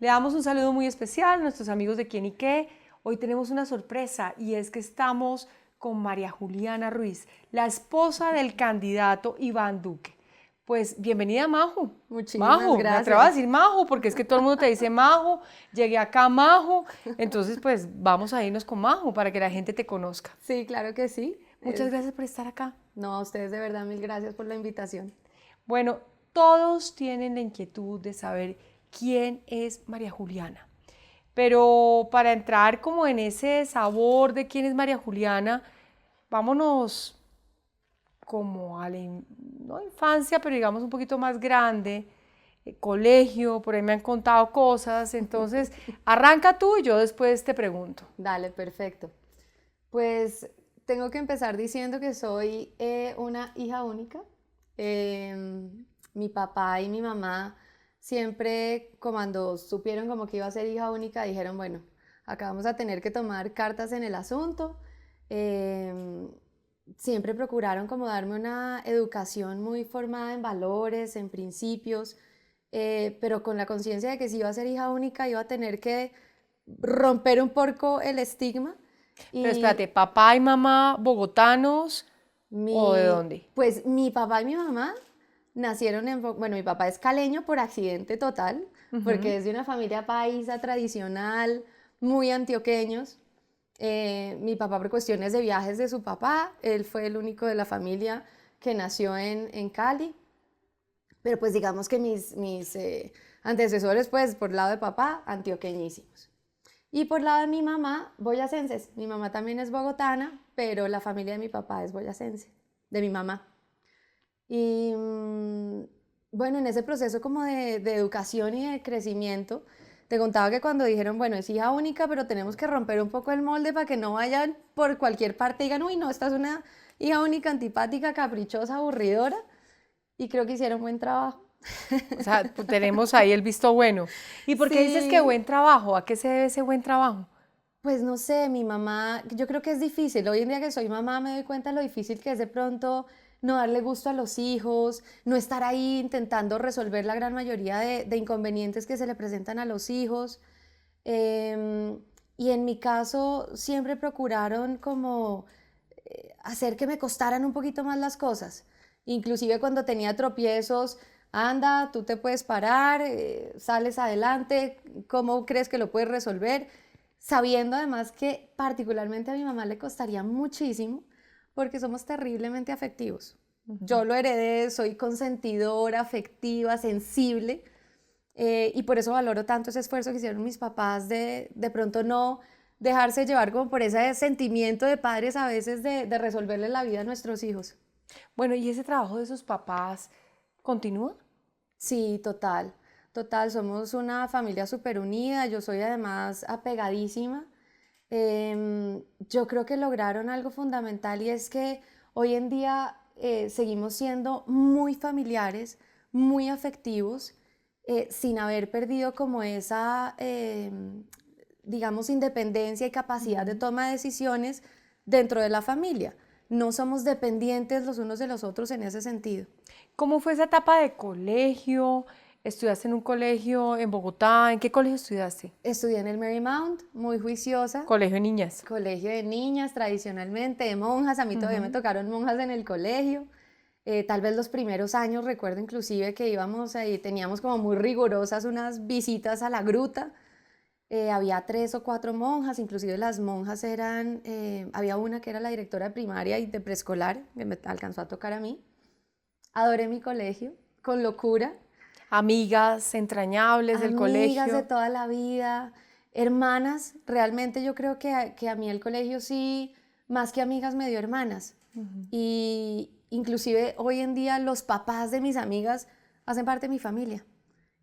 Le damos un saludo muy especial a nuestros amigos de Quién y Qué. Hoy tenemos una sorpresa y es que estamos con María Juliana Ruiz, la esposa del candidato Iván Duque. Pues bienvenida, Majo. Muchísimas Majo, me atrevo a gracias. decir Majo porque es que todo el mundo te dice Majo, llegué acá Majo, entonces pues vamos a irnos con Majo para que la gente te conozca. Sí, claro que sí. Muchas gracias por estar acá. No, a ustedes de verdad, mil gracias por la invitación. Bueno, todos tienen la inquietud de saber quién es María Juliana. Pero para entrar como en ese sabor de quién es María Juliana, vámonos como a la no infancia, pero digamos un poquito más grande, colegio, por ahí me han contado cosas, entonces arranca tú y yo después te pregunto. Dale, perfecto. Pues tengo que empezar diciendo que soy una hija única. Mi papá y mi mamá siempre, cuando supieron como que iba a ser hija única, dijeron, bueno, acá vamos a tener que tomar cartas en el asunto. Em, Siempre procuraron como darme una educación muy formada en valores, en principios, pero con la conciencia de que si iba a ser hija única iba a tener que romper un poco el estigma. Pero Y espérate, papá y mamá bogotanos o de dónde? pues mi papá y mi mamá nacieron bueno, mi papá es caleño por accidente total, porque es de una familia paisa tradicional, muy antioqueños. Mi papá por cuestiones de viajes de su papá, él fue el único de la familia que nació en Cali, pero pues digamos que mis antecesores pues por lado de papá, antioqueñísimos. Y por lado de mi mamá, boyacenses. Mi mamá también es bogotana, pero la familia de mi papá es boyacense, de mi mamá. Y bueno, en ese proceso como de educación y de crecimiento, te contaba que cuando dijeron, bueno, es hija única, pero tenemos que romper un poco el molde para que no vayan por cualquier parte y digan, uy, no, esta es una hija única, antipática, caprichosa, aburridora. Y creo que hicieron buen trabajo. O sea, tenemos ahí el visto bueno. ¿Y por qué dices que Sí, buen trabajo? ¿A qué se debe ese buen trabajo? pues no sé, mi mamá, yo creo que es difícil. Hoy en día que soy mamá me doy cuenta de lo difícil que es de pronto no darle gusto a los hijos, no estar ahí intentando resolver la gran mayoría de inconvenientes que se le presentan a los hijos. Em, y en mi caso siempre procuraron como hacer que me costaran un poquito más las cosas. Inclusive cuando tenía tropiezos, anda, tú te puedes parar, sales adelante, ¿cómo crees que lo puedes resolver? Sabiendo además que particularmente a mi mamá le costaría muchísimo porque somos terriblemente afectivos. Yo lo heredé, soy consentidora, afectiva, sensible, y por eso valoro tanto ese esfuerzo que hicieron mis papás de pronto no dejarse llevar como por ese sentimiento de padres a veces de resolverle la vida a nuestros hijos. Bueno, ¿y ese trabajo de sus papás continúa? Sí, total, total, somos una familia súper unida, yo soy además apegadísima. Yo creo que lograron algo fundamental y es que hoy en día seguimos siendo muy familiares, muy afectivos, sin haber perdido como esa, digamos, independencia y capacidad de toma de decisiones dentro de la familia. No somos dependientes los unos de los otros en ese sentido. ¿Cómo fue esa etapa de colegio? ¿Estudiaste en un colegio en Bogotá? ¿En qué colegio estudiaste? Estudié en el Marymount, muy juiciosa, Colegio de niñas. colegio de niñas tradicionalmente, de monjas, a mí todavía me tocaron monjas en el colegio. Tal vez los primeros años, recuerdo inclusive que íbamos ahí, teníamos como muy rigurosas unas visitas a la gruta. Había 3 o 4 monjas, inclusive las monjas eran, había una que era la directora de primaria y de preescolar, que me alcanzó a tocar a mí. Adoré mi colegio, con locura, Amigas entrañables del amigas de colegio. toda la vida, hermanas, realmente yo creo que a mí el colegio sí, más que amigas me dio hermanas. Y inclusive hoy en día los papás de mis amigas hacen parte de mi familia.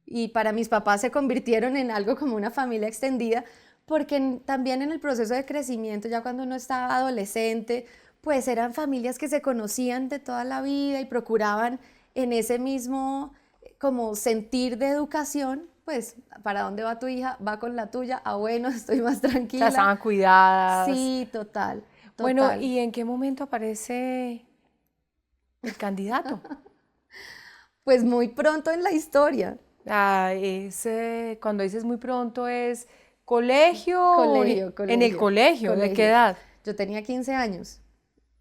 Y para mis papás se convirtieron en algo como una familia extendida, porque también en el proceso de crecimiento, ya cuando uno estaba adolescente, pues eran familias que se conocían de toda la vida y procuraban en ese mismo como sentir de educación, pues, ¿para dónde va tu hija? Va con la tuya, ah, bueno, estoy más O sea, tranquila. estaban cuidadas. Sí, total, Bueno, total. ¿y en qué momento aparece el candidato? Pues muy pronto en la historia. Ah, cuando dices muy pronto es colegio, Colegio, en el colegio, ¿de qué colegio. edad? Yo tenía 15 años.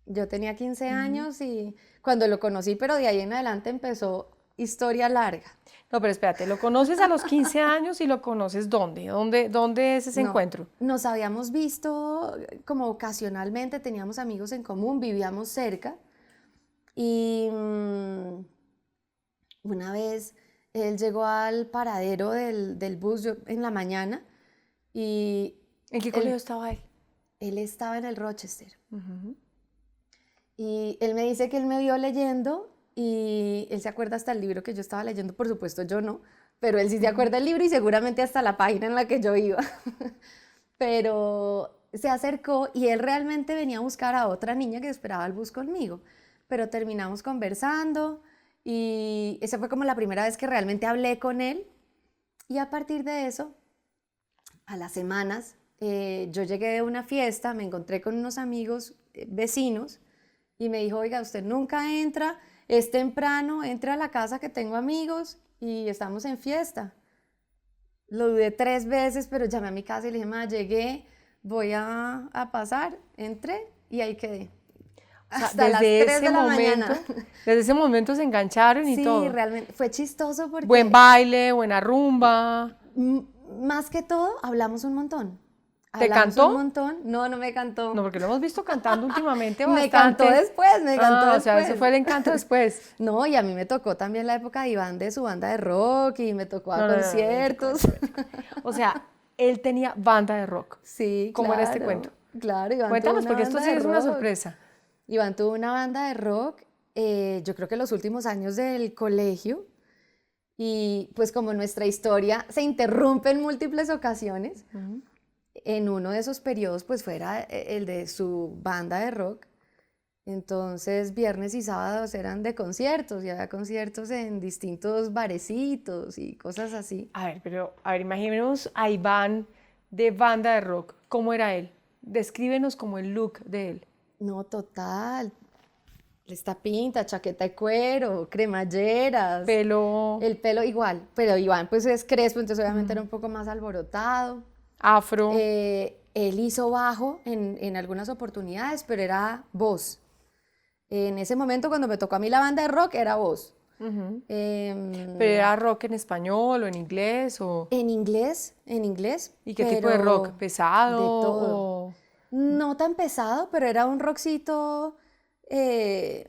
Yo tenía 15 años y cuando lo conocí, pero de ahí en adelante empezó historia larga. No, pero espérate, ¿lo conoces a los 15 años y lo conoces dónde? ¿Dónde es ese No, encuentro? nos habíamos visto como ocasionalmente, teníamos amigos en común, vivíamos cerca y una vez él llegó al paradero del bus en la mañana y ¿En qué colegio él, estaba él? él estaba en el Rochester. Ujú. Y él me dice que él me vio leyendo y él se acuerda hasta el libro que yo estaba leyendo, por supuesto yo no, pero él sí se acuerda del libro y seguramente hasta la página en la que yo iba. Pero se acercó y él realmente venía a buscar a otra niña que esperaba el bus conmigo, pero terminamos conversando y esa fue como la primera vez que realmente hablé con él y a partir de eso, a las semanas, yo llegué de una fiesta, me encontré con unos amigos vecinos y me dijo, oiga, usted nunca entra, es temprano, entre a la casa que tengo amigos y estamos en fiesta. Lo dudé 3 veces, pero llamé a mi casa y le dije, ma, llegué, voy a pasar, entré y ahí quedé. O sea, Hasta las 3 de la mañana. desde ese momento se engancharon y Sí, todo. realmente fue chistoso Buen porque baile, buena rumba. más que todo hablamos un montón. ¿Te Hablamos un cantó? montón. No, no me No, cantó. porque lo hemos visto cantando últimamente Me cantó bastante. después, me cantó Ah, o sea, eso después. fue el encanto después. No, y a mí me tocó también la época de Iván de su banda de rock y me tocó a No, no, no, no, ven, te conciertos. cuento, ven, te cuento. O sea, él tenía banda de rock. Sí, ¿Cómo era este cuento? claro, claro, Iván tuvo Cuéntanos, una porque esto banda sí de es una rock. sorpresa. Iván tuvo una banda de rock, yo creo que los últimos años del colegio, y pues como nuestra historia se interrumpe en múltiples ocasiones, Ujú. en uno de esos periodos pues fuera el de su banda de rock. Entonces, viernes y sábados eran de conciertos y había conciertos en distintos barecitos y cosas así. A ver, pero, a ver, imaginemos a Iván de banda de rock. ¿Cómo era él? Descríbenos como el look de él. No, total. Esta pinta, chaqueta de cuero, cremalleras, Pelo el pelo igual, pero Iván pues es crespo, entonces obviamente era un poco más alborotado. afro. Él hizo bajo en algunas oportunidades, pero era voz. En ese momento cuando me tocó a mí la banda de rock era voz. Ujú. ¿Pero Em, era rock en español o en inglés o...? en inglés, ¿Y qué tipo de rock? pero ¿Pesado de todo. o...? No tan pesado, pero era un rockcito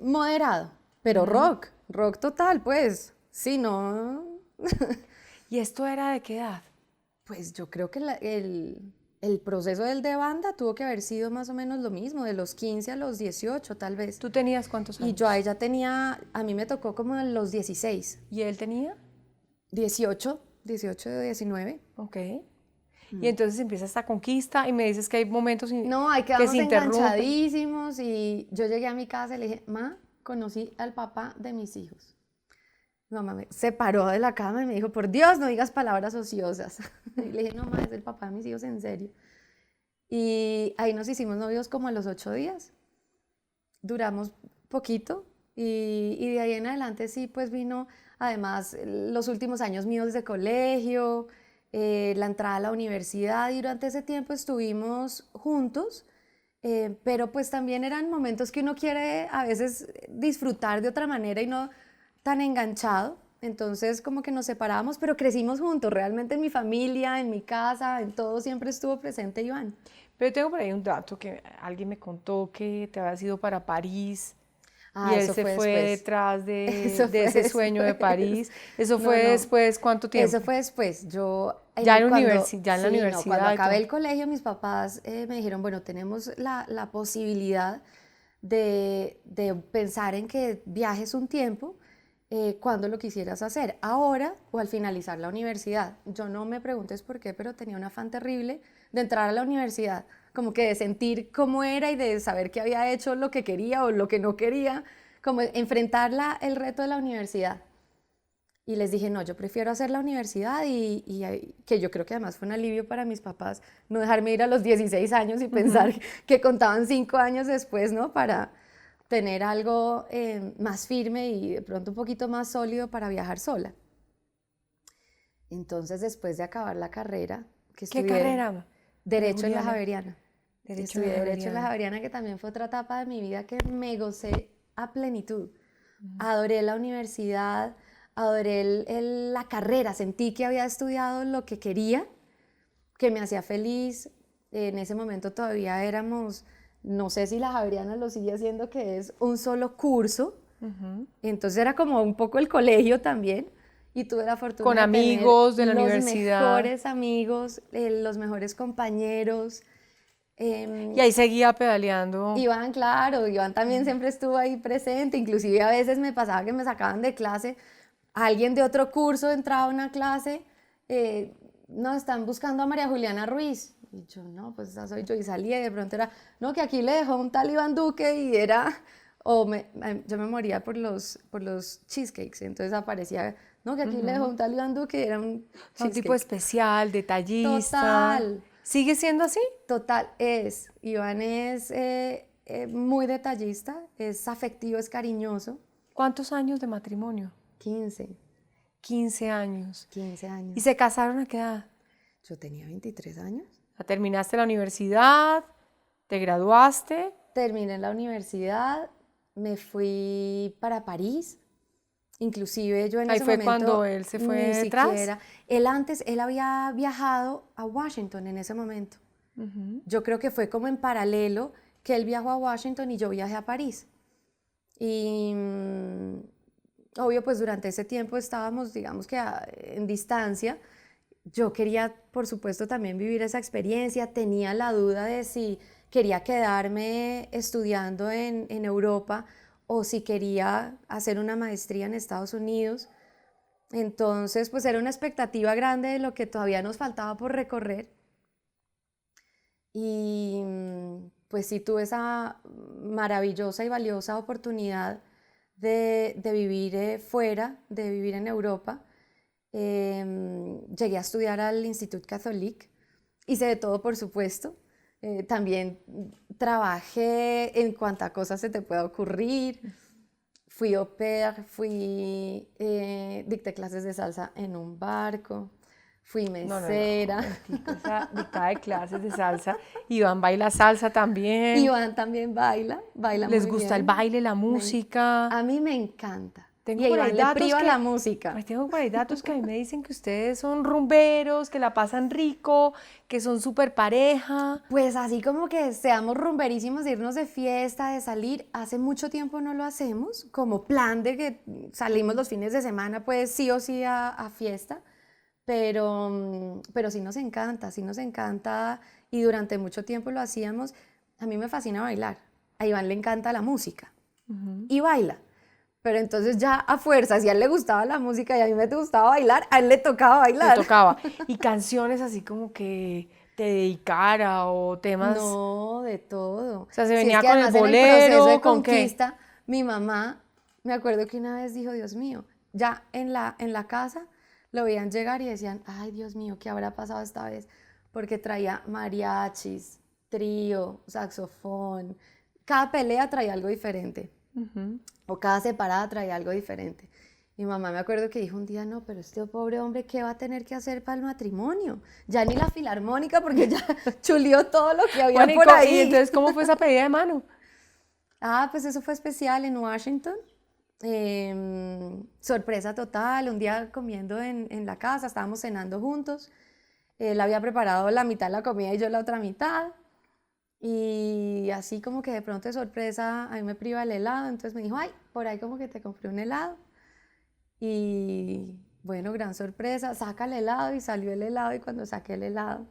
moderado, pero Ujú. rock total, pues. Sí, no, ¿Y esto era de qué edad? pues yo creo que el proceso del de banda tuvo que haber sido más o menos lo mismo, de los 15 a los 18 tal vez. ¿Tú tenías cuántos Y yo a años? ella tenía, a mí me tocó como en los 16, ¿Y él tenía? 18, 18, 19. Ok. Y entonces empieza esta conquista y me dices que hay momentos No, ahí que se quedamos interrumpen. enganchadísimos y yo llegué a mi casa y le dije, ma, conocí al papá de mis hijos. Mi mamá se paró de la cama y me dijo, por Dios, no digas palabras ociosas. Y le dije, no, ma, es el papá de mis hijos en serio. Y ahí nos hicimos novios como a los 8 días. Duramos poquito y de ahí en adelante sí, pues vino además los últimos años míos de colegio, la entrada a la universidad y durante ese tiempo estuvimos juntos, pero pues también eran momentos que uno quiere a veces disfrutar de otra manera y no tan enganchado. Entonces como que nos separábamos, pero crecimos juntos, realmente en mi familia, en mi casa, en todo siempre estuvo presente Iván. Pero tengo por ahí un dato que alguien me contó que te había ido para París y Ah, él eso se fue fue después. detrás Eso de fue ese sueño de después. París. ¿Eso No, fue no. después cuánto Eso tiempo? fue después. Yo, Ya en la sí, no, cuando universidad y acabé todo. el colegio, mis papás me dijeron, bueno, tenemos la posibilidad de pensar en que viajes un tiempo cuando lo quisieras hacer, ahora o al finalizar la universidad. Yo no me preguntes por qué, pero tenía un afán terrible de entrar a la universidad, como que de sentir cómo era y de saber que había hecho lo que quería o lo que no quería, como enfrentar el reto de la universidad. Y les dije, no, yo prefiero hacer la universidad que yo creo que además fue un alivio para mis papás no dejarme ir a los 16 años y pensar Ujú. que contaban 5 años después, ¿no? Para tener algo más firme y de pronto un poquito más sólido para viajar sola. Entonces, después de acabar la carrera, que ¿Qué estudié carrera? Derecho en la Juliana? Javeriana. Derecho en la Estudié Derecho en la Javeriana. Javeriana, que también fue otra etapa de mi vida que me gocé a plenitud. Adoré la universidad, adoré la carrera, sentí que había estudiado lo que quería, que me hacía feliz. En ese momento todavía éramos, no sé si la Javeriana lo sigue haciendo, que es un solo curso. Entonces era como un poco el colegio también. Y tuve la Con fortuna de tener amigos de la los universidad. mejores amigos, los mejores compañeros. Y ahí seguía pedaleando. Iván, claro, Iván también siempre estuvo ahí presente, inclusive a veces me pasaba que me sacaban de clase, alguien de otro curso entraba a una clase, no, están buscando a María Juliana Ruiz, y yo, no, pues esa soy yo, y salía y de pronto era, no, que aquí le dejó un tal Iván Duque, y era, yo me moría por los cheesecakes, entonces aparecía, no, que aquí le dejó un tal Iván Duque, y era un O sea, un tipo cheesecake. especial, detallista. Total. ¿Sigue siendo así? Total, Iván es muy detallista, es afectivo, es cariñoso. ¿Cuántos años de matrimonio? 15, 15 años. 15 ¿Y años. se casaron a qué edad? Yo tenía 23 años. Ya terminaste la universidad, te graduaste. Terminé la universidad, me fui para París. Inclusive yo en Ahí ese fue cuando momento él se fue ni detrás. siquiera, él había viajado a Washington en ese momento. Yo creo que fue como en paralelo que él viajó a Washington y yo viajé a París. Y obvio, pues durante ese tiempo estábamos, digamos que en distancia. Yo quería, por supuesto, también vivir esa experiencia. Tenía la duda de si quería quedarme estudiando en Europa o si quería hacer una maestría en Estados Unidos. Entonces, pues era una expectativa grande de lo que todavía nos faltaba por recorrer. Y pues sí tuve esa maravillosa y valiosa oportunidad de vivir fuera, de vivir en Europa. Llegué a estudiar al Institut Catholique, hice de todo, por supuesto. También trabajé en cuanta cosa se te pueda ocurrir. Fui au pair, dicté clases de salsa en un barco, fui No, no, no, un mesera. momentico. Esa dictada de clases de salsa. Iván baila salsa también. Iván también baila Les muy gusta el bien. baile, la música. A mí me encanta. Y Tengo a por ahí Iván le datos priva que, la música. tengo por ahí datos que a mí me dicen que ustedes son rumberos, que la pasan rico, que son súper pareja. Pues así como que seamos rumberísimos de irnos de fiesta, de salir, hace mucho tiempo no lo hacemos, como plan de que salimos los fines de semana, pues sí o sí a fiesta, pero sí nos encanta y durante mucho tiempo lo hacíamos. A mí me fascina bailar, a Iván le encanta la música y baila. Pero entonces ya a fuerza, si a él le gustaba la música y a mí me gustaba bailar, a él le tocaba Le bailar. tocaba. Y canciones así como que te dedicara o temas. No, de todo. O sea, se Si es venía que con el además en el proceso de bolero, ¿con qué? conquista, mi mamá, me acuerdo que una vez dijo, Dios mío, ya en la casa lo veían llegar y decían, ay, Dios mío, ¿qué habrá pasado esta vez? Porque traía mariachis, trío, saxofón. Cada pelea traía algo diferente. O cada separada traía algo diferente. Mi mamá me acuerdo que dijo un día, no, pero este pobre hombre, ¿qué va a tener que hacer para el matrimonio? Ya ni la filarmónica, porque ya chulió todo lo que había Bueno, por y ahí. entonces, ¿cómo fue esa pedida de mano? Ah, pues eso fue especial en Washington. Sorpresa total, un día comiendo en la casa, estábamos cenando juntos. Él había preparado la mitad de la comida y yo la otra mitad. Y así como que de pronto de sorpresa, a mí me priva el helado, entonces me dijo, ay, por ahí como que te compré un helado. Y bueno, gran sorpresa, saca el helado y salió el helado y cuando saqué el helado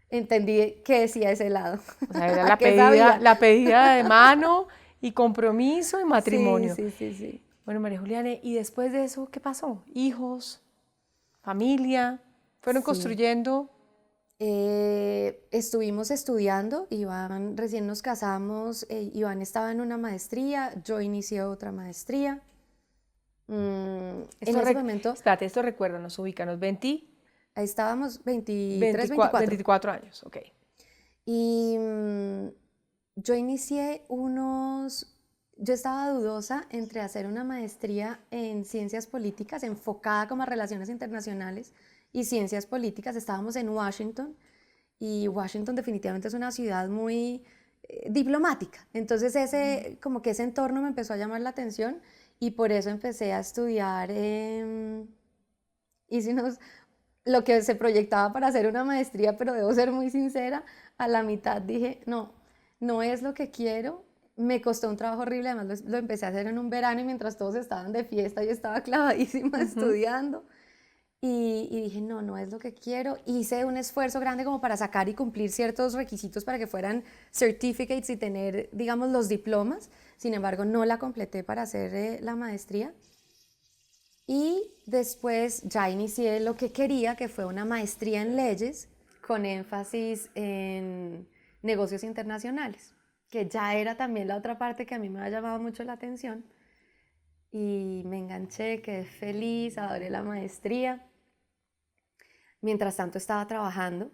entendí qué decía ese helado, O sea, era a qué sabía. la pedida de mano y compromiso y Sí, matrimonio. sí, sí, sí. Bueno, María Juliana, ¿y después de eso qué pasó? ¿Hijos? ¿Familia? ¿Fueron Sí. construyendo? Estuvimos estudiando, Iván, recién nos casamos, Iván estaba en una maestría, yo inicié otra maestría. En Esto ese momento, espérate, esto recuérdanos, ubícanos, ahí estábamos 23, 24. 24 años, ok. Y yo inicié yo estaba dudosa entre hacer una maestría en ciencias políticas enfocada como a relaciones internacionales y ciencias políticas. Estábamos en Washington y Washington definitivamente es una ciudad muy diplomática. Entonces como que ese entorno me empezó a llamar la atención y por eso empecé a estudiar, hice lo que se proyectaba para hacer una maestría, pero debo ser muy sincera, a la mitad dije, no, no es lo que quiero. Me costó un trabajo horrible, además lo empecé a hacer en un verano y mientras todos estaban de fiesta yo estaba clavadísima estudiando. Y dije, no, no es lo que quiero. Hice un esfuerzo grande como para sacar y cumplir ciertos requisitos para que fueran certificates y tener, digamos, los diplomas. Sin embargo, no la completé para hacer la maestría. Y después ya inicié lo que quería, que fue una maestría en leyes con énfasis en negocios internacionales, que ya era también la otra parte que a mí me ha llamado mucho la atención. Y me enganché, quedé feliz, adoré la maestría. Mientras tanto estaba trabajando.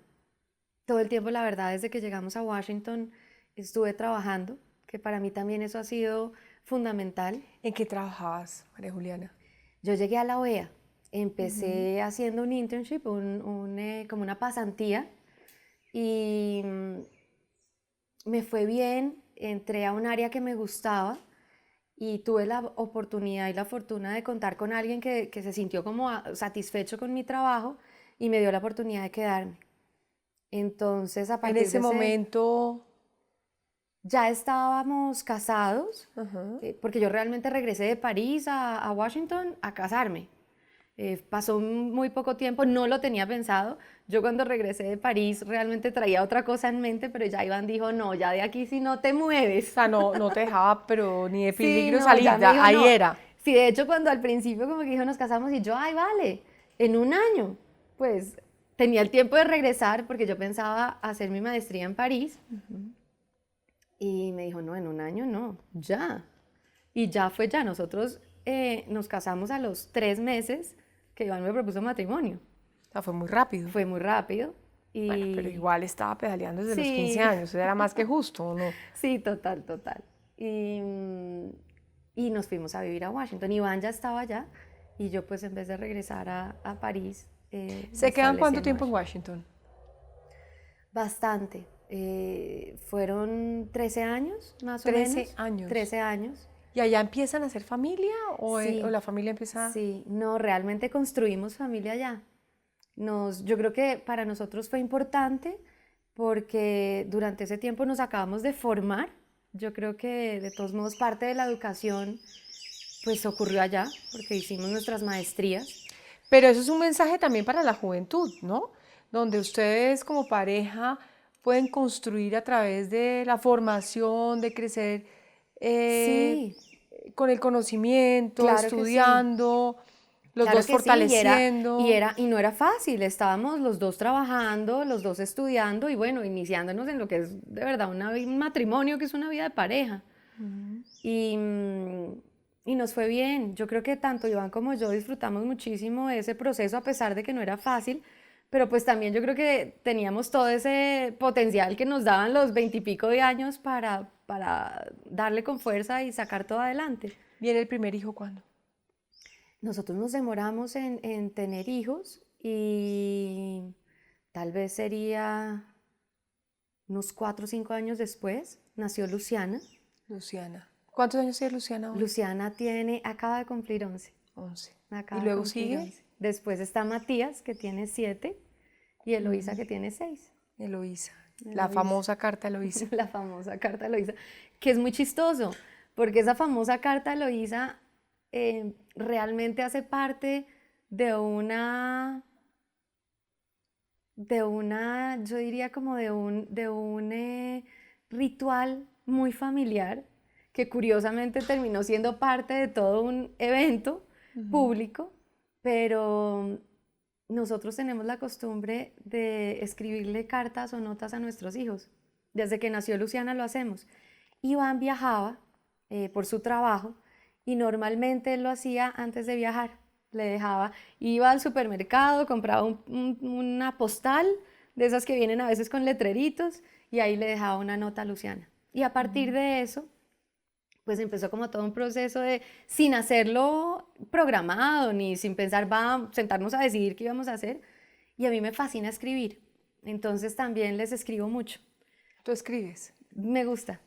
Todo el tiempo, la verdad, desde que llegamos a Washington, estuve trabajando, que para mí también eso ha sido fundamental. ¿En qué trabajabas, María Juliana? Yo llegué a la OEA, empecé haciendo un internship, como una pasantía, y me fue bien, entré a un área que me gustaba y tuve la oportunidad y la fortuna de contar con alguien que se sintió como satisfecho con mi trabajo y me dio la oportunidad de quedarme. Entonces, a En partir ese de momento, ya estábamos casados, ajá, porque yo realmente regresé de París a Washington a casarme. Pasó muy poco tiempo, no lo tenía pensado. Yo cuando regresé de París realmente traía otra cosa en mente, pero ya Iván dijo, no, ya de aquí si no te o mueves. sea, no te dejaba, pero ni de Sí, peligro no, salir, ya me dijo, ahí no. era. Sí, de hecho cuando al principio como que dijo nos casamos y yo, ay, vale, en un año. Pues tenía el tiempo de regresar porque yo pensaba hacer mi maestría en París. Y me dijo, no, en un año no, ya. Y ya fue ya. Nosotros nos casamos a los 3 meses que Iván me propuso matrimonio. O sea, fue muy rápido. Fue muy rápido. Bueno, pero Y igual estaba pedaleando desde los 15 sí, años, era más que justo, ¿o no? sí, total, total. Y nos fuimos a vivir a Washington. Iván ya estaba allá y yo pues en vez de regresar a París, me ¿Se quedan establecí cuánto en tiempo en Washington. Washington? Bastante. Fueron 13 años, más o 13 menos. años. 13 años. ¿Y allá empiezan a hacer familia o Sí, la familia empieza? sí, no, realmente construimos familia allá. Yo creo que para nosotros fue importante porque durante ese tiempo nos acabamos de formar. Yo creo que de todos modos parte de la educación pues ocurrió allá porque hicimos nuestras maestrías. Pero eso es un mensaje también para la juventud, ¿no? Donde ustedes como pareja pueden construir a través de la formación, de crecer eh, Sí, con el conocimiento, claro que sí. estudiando, los Claro dos que sí, fortaleciendo. y no era fácil, estábamos los dos trabajando, los dos estudiando y bueno, iniciándonos en lo que es de verdad un matrimonio, que es una vida de pareja. Y, y nos fue bien, yo creo que tanto Iván como yo disfrutamos muchísimo de ese proceso a pesar de que no era fácil, pero pues también yo creo que teníamos todo ese potencial que nos daban los 20 y pico de años para darle con fuerza y sacar todo adelante. ¿Viene el primer hijo cuándo? Nosotros nos demoramos en tener hijos y tal vez sería unos 4 o 5 años después, nació Luciana. Luciana. ¿Cuántos años tiene Luciana hoy? Luciana acaba de cumplir 11. 11. ¿Y Acaba de luego cumplir sigue? 11. Después está Matías, que tiene 7, y Eloísa, que tiene 6. Eloísa. La Eloísa. famosa carta Eloísa. La famosa carta Eloísa, que es muy chistoso, porque esa famosa carta Eloísa realmente hace parte yo diría como de un ritual muy familiar, que curiosamente terminó siendo parte de todo un evento público, pero nosotros tenemos la costumbre de escribirle cartas o notas a nuestros hijos. Desde que nació Luciana lo hacemos. Iván viajaba por su trabajo y normalmente él lo hacía antes de viajar. Iba al supermercado, compraba una postal de esas que vienen a veces con letreritos y ahí le dejaba una nota a Luciana. Y a partir de eso, pues empezó como todo un proceso sin hacerlo programado ni sin pensar, va a sentarnos a decidir qué íbamos a hacer, y a mí me fascina escribir, entonces también les escribo mucho. ¿Tú escribes? Me gusta,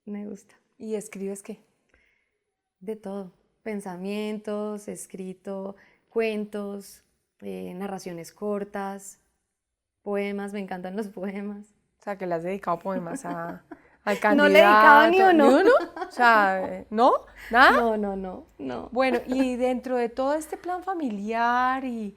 me gusta. ¿Y escribes qué? De todo, pensamientos, escrito, cuentos, narraciones cortas, poemas, me encantan los poemas. O sea, que le has dedicado poemas al No le dedicaba ni candidato. ¿Ni uno. uno? O sea, ¿no? ¿Nada? No, no, no, no. Bueno, y dentro de todo este plan familiar y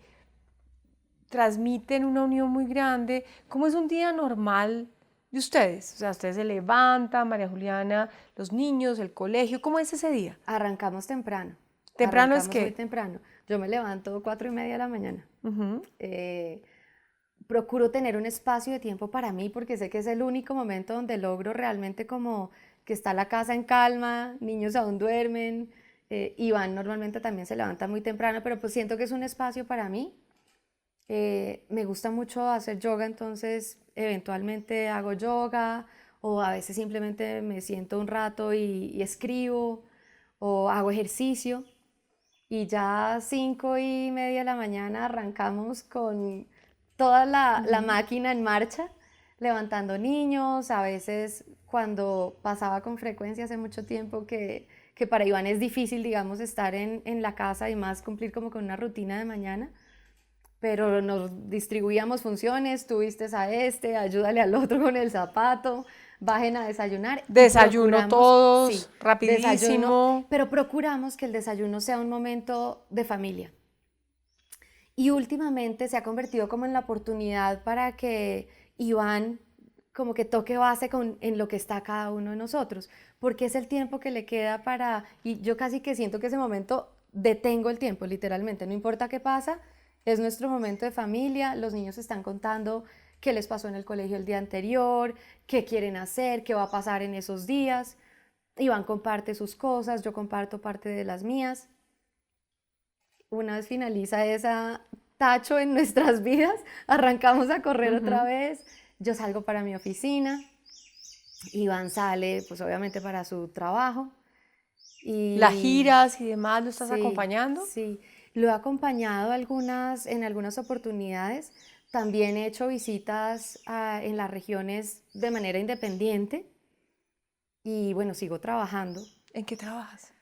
transmiten una unión muy grande, ¿cómo es un día normal de ustedes? O sea, ustedes se levantan, María Juliana, los niños, el colegio, ¿cómo es ese día? Arrancamos temprano, ¿Temprano es arrancamos muy qué? temprano. Yo me levanto 4:30 de la mañana. Ujú. Procuro tener un espacio de tiempo para mí porque sé que es el único momento donde logro realmente como que está la casa en calma, niños aún duermen, Iván normalmente también se levanta muy temprano, pero pues siento que es un espacio para mí. Me gusta mucho hacer yoga, entonces eventualmente hago yoga o a veces simplemente me siento un rato y escribo o hago ejercicio y ya 5:30 de la mañana arrancamos con toda la máquina en marcha, levantando niños, a veces cuando pasaba con frecuencia hace mucho tiempo que para Iván es difícil, digamos, estar en la casa y más cumplir como con una rutina de mañana, pero nos distribuíamos funciones, tú vistes a este, ayúdale al otro con el zapato, bajen a desayunar y Desayuno procuramos, todos, sí, desayuno, rapidísimo. pero procuramos que el desayuno sea un momento de familia. Y últimamente se ha convertido como en la oportunidad para que Iván como que toque base en lo que está cada uno de nosotros, porque es el tiempo que le queda para, y yo casi que siento que ese momento detengo el tiempo, literalmente, no importa qué pasa, es nuestro momento de familia, los niños están contando qué les pasó en el colegio el día anterior, qué quieren hacer, qué va a pasar en esos días. Iván comparte sus cosas, yo comparto parte de las mías. Una vez finaliza esa tacho en nuestras vidas, arrancamos a correr otra Ujú. vez, yo salgo para mi oficina, Iván sale pues obviamente para su trabajo Las y giras y demás, ¿lo estás sí, acompañando? sí, lo he acompañado en algunas oportunidades, también he hecho visitas en las regiones de manera independiente y bueno, sigo trabajando. ¿En qué trabajas?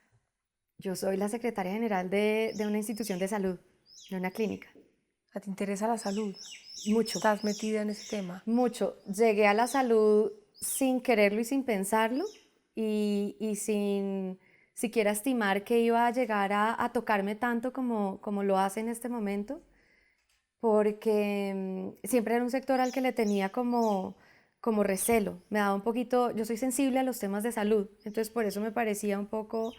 Yo soy la secretaria general de una institución de salud, de una clínica. ¿A ti te interesa la salud? Mucho. ¿Estás metida en ese tema? Mucho. Llegué a la salud sin quererlo y sin pensarlo y sin siquiera estimar que iba a llegar a tocarme tanto como lo hace en este momento, porque siempre era un sector al que le tenía como recelo. Me daba un poquito, yo soy sensible a los temas de salud, entonces por eso me parecía un poco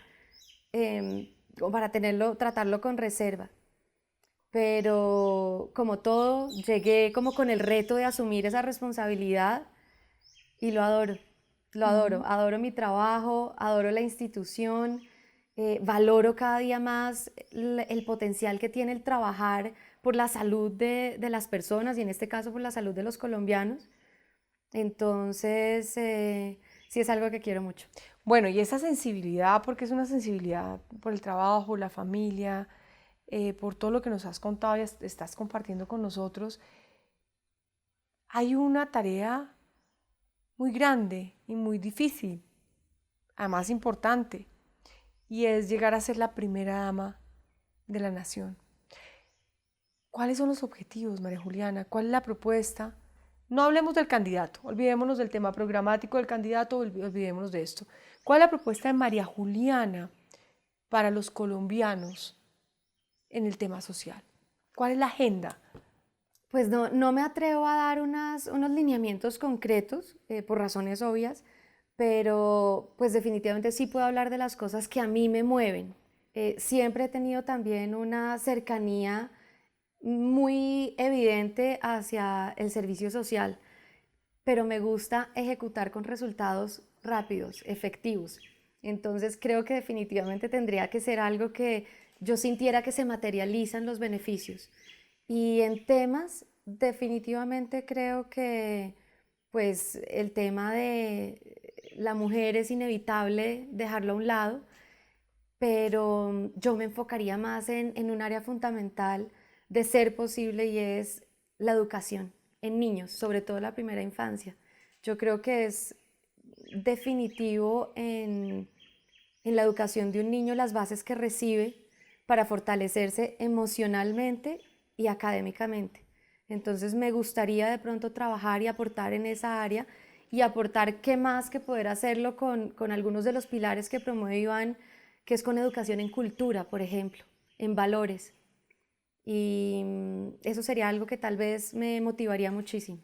como para tratarlo con reserva. Pero como todo, llegué como con el reto de asumir esa responsabilidad y lo adoro, Ujú. adoro mi trabajo, adoro la institución, valoro cada día más el potencial que tiene el trabajar por la salud de las personas y en este caso por la salud de los colombianos. Entonces, sí es algo que quiero mucho. Bueno, y esa sensibilidad, porque es una sensibilidad por el trabajo, la familia, por todo lo que nos has contado y estás compartiendo con nosotros, hay una tarea muy grande y muy difícil, además importante, y es llegar a ser la primera dama de la nación. ¿Cuáles son los objetivos, María Juliana? ¿Cuál es la propuesta? No hablemos del candidato, olvidémonos del tema programático del candidato, olvidémonos de esto. ¿Cuál es la propuesta de María Juliana para los colombianos en el tema social? ¿Cuál es la agenda? Pues no, no me atrevo a dar unos lineamientos concretos por razones obvias, pero pues definitivamente sí puedo hablar de las cosas que a mí me mueven. Siempre he tenido también una cercanía muy evidente hacia el servicio social, pero me gusta ejecutar con resultados rápidos, efectivos. Entonces creo que definitivamente tendría que ser algo que yo sintiera que se materializan los beneficios. Y en temas, definitivamente creo que pues el tema de la mujer es inevitable dejarlo a un lado, pero yo me enfocaría más en un área fundamental de ser posible y es la educación en niños, sobre todo la primera infancia. Yo creo que es definitivo en la educación de un niño las bases que recibe para fortalecerse emocionalmente y académicamente. Entonces me gustaría de pronto trabajar y aportar en esa área y aportar qué más que poder hacerlo con algunos de los pilares que promueve Iván, que es con educación en cultura, por ejemplo, en valores. Y eso sería algo que tal vez me motivaría muchísimo.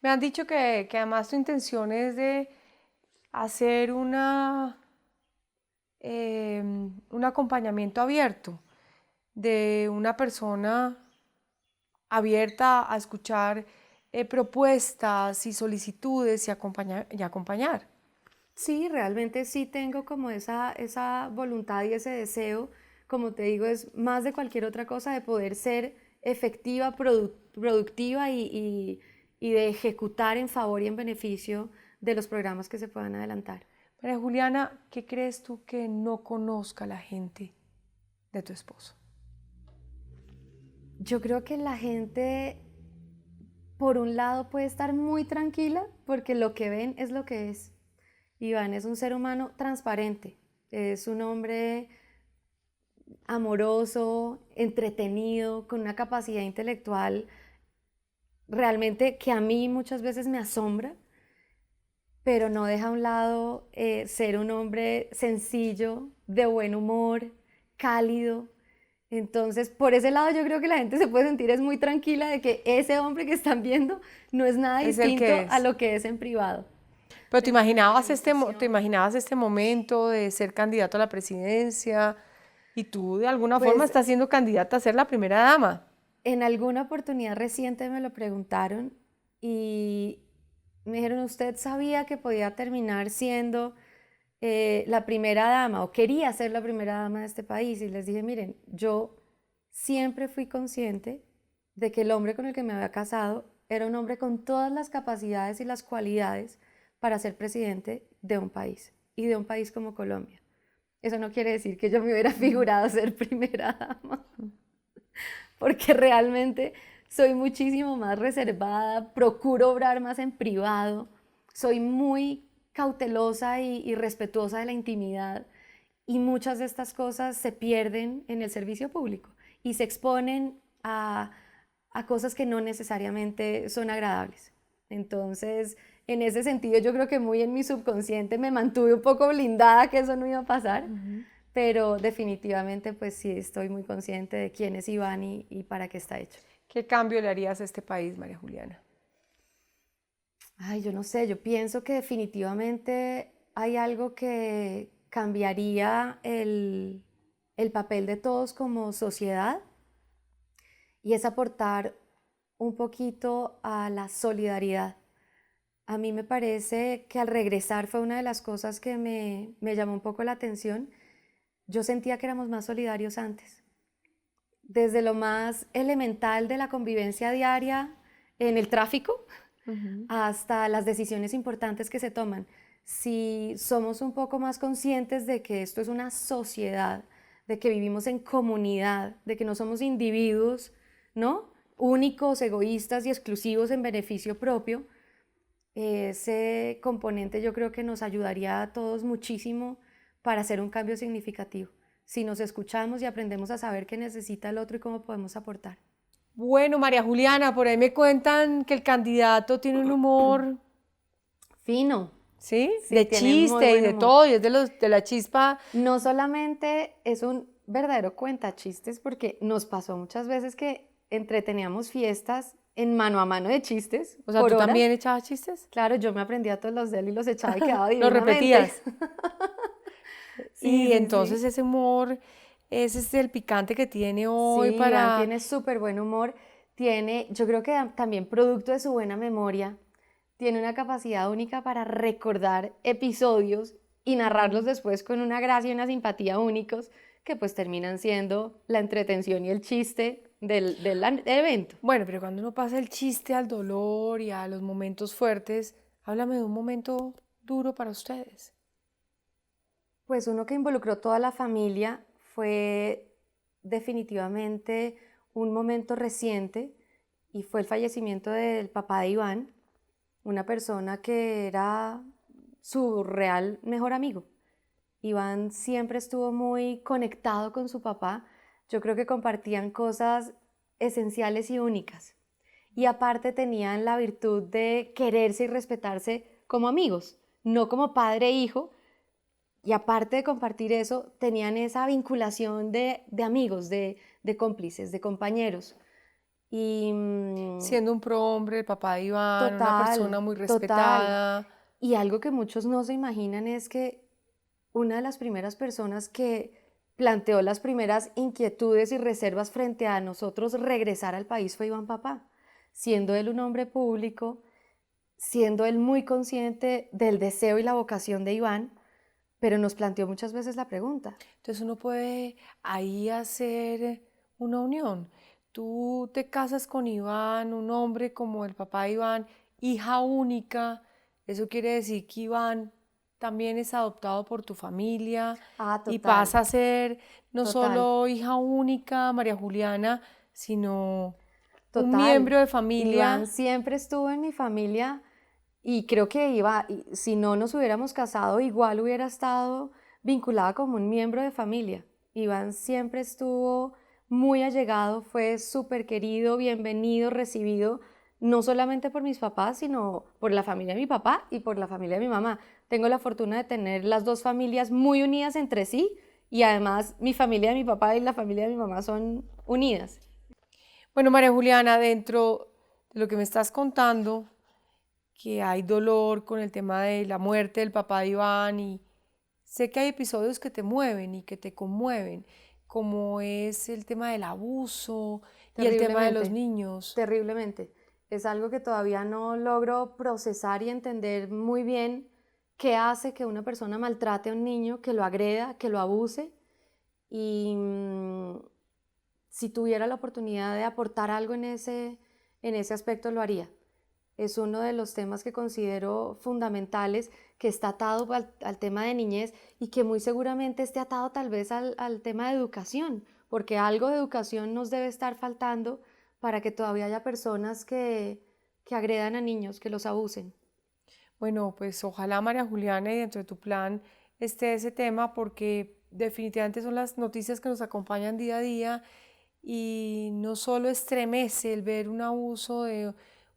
Me han dicho que además tu intención es de hacer un acompañamiento abierto de una persona abierta a escuchar propuestas y solicitudes y acompañar. Sí, realmente sí tengo como esa voluntad y ese deseo, como te digo, es más de cualquier otra cosa de poder ser efectiva, productiva y de ejecutar en favor y en beneficio de los programas que se puedan adelantar. María Juliana, ¿qué crees tú que no conozca la gente de tu esposo? Yo creo que la gente, por un lado, puede estar muy tranquila porque lo que ven es lo que es. Iván es un ser humano transparente, es un hombre amoroso, entretenido, con una capacidad intelectual realmente que a mí muchas veces me asombra, pero no deja a un lado ser un hombre sencillo, de buen humor, cálido. Entonces, por ese lado yo creo que la gente se puede sentir es muy tranquila de que ese hombre que están viendo no es nada Es el que distinto a es. lo que es en privado. Pero Tengo una te organización. imaginabas este momento de ser candidato a la presidencia y tú de alguna forma Pues estás siendo candidata a ser la primera dama. en alguna oportunidad reciente me lo preguntaron y me dijeron, ¿usted sabía que podía terminar siendo la primera dama o quería ser la primera dama de este país? Y les dije, miren, yo siempre fui consciente de que el hombre con el que me había casado era un hombre con todas las capacidades y las cualidades para ser presidente de un país y de un país como Colombia. Eso no quiere decir que yo me hubiera figurado ser primera dama, porque realmente soy muchísimo más reservada, procuro obrar más en privado, soy muy cautelosa y respetuosa de la intimidad y muchas de estas cosas se pierden en el servicio público y se exponen a cosas que no necesariamente son agradables. Entonces, en ese sentido, yo creo que muy en mi subconsciente me mantuve un poco blindada que eso no iba a pasar, pero definitivamente pues sí estoy muy consciente de quién es Iván y para qué está hecho. ¿Qué cambio le harías a este país, María Juliana? Ay, yo no sé, yo pienso que definitivamente hay algo que cambiaría el papel de todos como sociedad y es aportar un poquito a la solidaridad. A mí me parece que al regresar fue una de las cosas que me llamó un poco la atención. Yo sentía que éramos más solidarios antes, desde lo más elemental de la convivencia diaria en el tráfico hasta las decisiones importantes que se toman. Si somos un poco más conscientes de que esto es una sociedad, de que vivimos en comunidad, de que no somos individuos, ¿no? Únicos, egoístas y exclusivos en beneficio propio, ese componente yo creo que nos ayudaría a todos muchísimo para hacer un cambio significativo. Si nos escuchamos y aprendemos a saber qué necesita el otro y cómo podemos aportar. Bueno, María Juliana, por ahí me cuentan que el candidato tiene un humor, Fino, ¿sí? sí, De tiene muy chiste y buen de humor. todo, y es de la chispa. No solamente es un verdadero cuentachistes, porque nos pasó muchas veces que entreteníamos fiestas en mano a mano de chistes O sea, por ¿tú horas. también echabas chistes? Claro, yo me aprendía todos los de él y los echaba y quedaba Lo divinamente. repetías. Sí, Y sí, entonces sí. ese humor, ese es el picante que tiene hoy Sí, Iván para... tiene súper buen humor. Tiene, yo creo que también producto de su buena memoria, tiene una capacidad única para recordar episodios y narrarlos después con una gracia y una simpatía únicos que pues terminan siendo la entretención y el chiste del evento. Bueno, pero cuando uno pasa el chiste al dolor y a los momentos fuertes, háblame de un momento duro para ustedes. Pues uno que involucró toda la familia fue definitivamente un momento reciente y fue el fallecimiento del papá de Iván, una persona que era su real mejor amigo. Iván siempre estuvo muy conectado con su papá. Yo creo que compartían cosas esenciales y únicas. Y aparte tenían la virtud de quererse y respetarse como amigos, no como padre e hijo. Y aparte de compartir eso, tenían esa vinculación de amigos, de cómplices, de compañeros. Y Siendo un prohombre, el papá de Iván, una persona total, muy total. respetada. Y algo que muchos no se imaginan es que una de las primeras personas que planteó las primeras inquietudes y reservas frente a nosotros regresar al país fue Iván Papá, siendo él un hombre público, siendo él muy consciente del deseo y la vocación de Iván, pero nos planteó muchas veces la pregunta. Entonces uno puede ahí hacer una unión. Tú te casas con Iván, un hombre como el papá de Iván, hija única. Eso quiere decir que Iván también es adoptado por tu familia Ah, y total, pasa a ser no total, solo hija única, María Juliana, sino un total. miembro de familia. Iván siempre estuvo en mi familia y creo que iba, si no nos hubiéramos casado, igual hubiera estado vinculada como un miembro de familia. Iván siempre estuvo muy allegado, fue súper querido, bienvenido, recibido, no solamente por mis papás, sino por la familia de mi papá y por la familia de mi mamá. Tengo la fortuna de tener las dos familias muy unidas entre sí y además mi familia de mi papá y la familia de mi mamá son unidas. Bueno, María Juliana, dentro de lo que me estás contando, que hay dolor con el tema de la muerte del papá de Iván y sé que hay episodios que te mueven y que te conmueven, como es el tema del abuso y el tema de los Terriblemente, niños. terriblemente. Es algo que todavía no logro procesar y entender muy bien qué hace que una persona maltrate a un niño, que lo agreda, que lo abuse. Y si tuviera la oportunidad de aportar algo en ese aspecto, lo haría. Es uno de los temas que considero fundamentales, que está atado al tema de niñez y que muy seguramente esté atado tal vez al tema de educación, porque algo de educación nos debe estar faltando para que todavía haya personas que agredan a niños, que los abusen. Bueno, pues ojalá María Juliana y dentro de tu plan esté ese tema porque definitivamente son las noticias que nos acompañan día a día y no solo estremece el ver un abuso de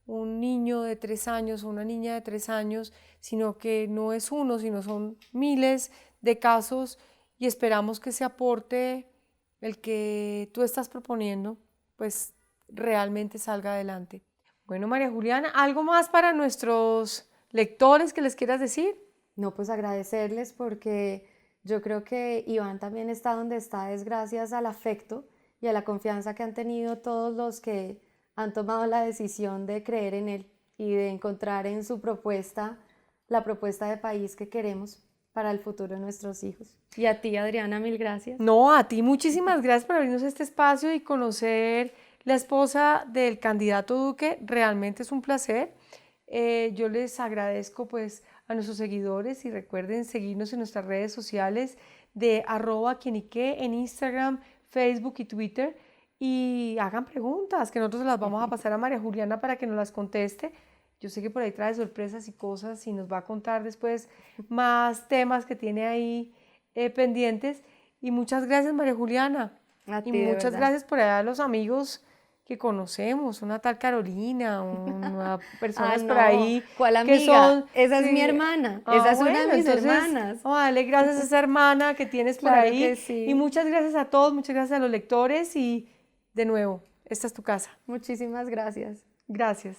un niño de 3 años o una niña de 3 años, sino que no es uno, sino son miles de casos y esperamos que ese aporte, el que tú estás proponiendo, pues realmente salga adelante. Bueno, María Juliana, ¿algo más para nuestros lectores que les quieras decir? No, pues agradecerles porque yo creo que Iván también está donde está es gracias al afecto y a la confianza que han tenido todos los que han tomado la decisión de creer en él y de encontrar en su propuesta la propuesta de país que queremos para el futuro de nuestros hijos. Y a ti, Adriana, mil gracias. No, a ti muchísimas gracias por abrirnos este espacio y conocer la esposa del candidato Duque. Realmente es un placer. Yo les agradezco pues a nuestros seguidores y recuerden seguirnos en nuestras redes sociales de @quienique en Instagram, Facebook y Twitter y hagan preguntas que nosotros las vamos a pasar a María Juliana para que nos las conteste. Yo sé que por ahí trae sorpresas y cosas y nos va a contar después más temas que tiene ahí pendientes. Y muchas gracias, María Juliana. A Y ti, de muchas verdad. gracias por allá a los amigos que conocemos, una tal Carolina, una Ah, personas por no, ahí ¿cuál que amiga? son, Esa es mi sí, hermana, esa es una de bueno, mis entonces, hermanas. vamos a darle gracias a esa hermana que tienes por Claro que ahí y sí. muchas gracias a todos, muchas gracias a los lectores y de nuevo, esta es tu casa. Muchísimas gracias. Gracias.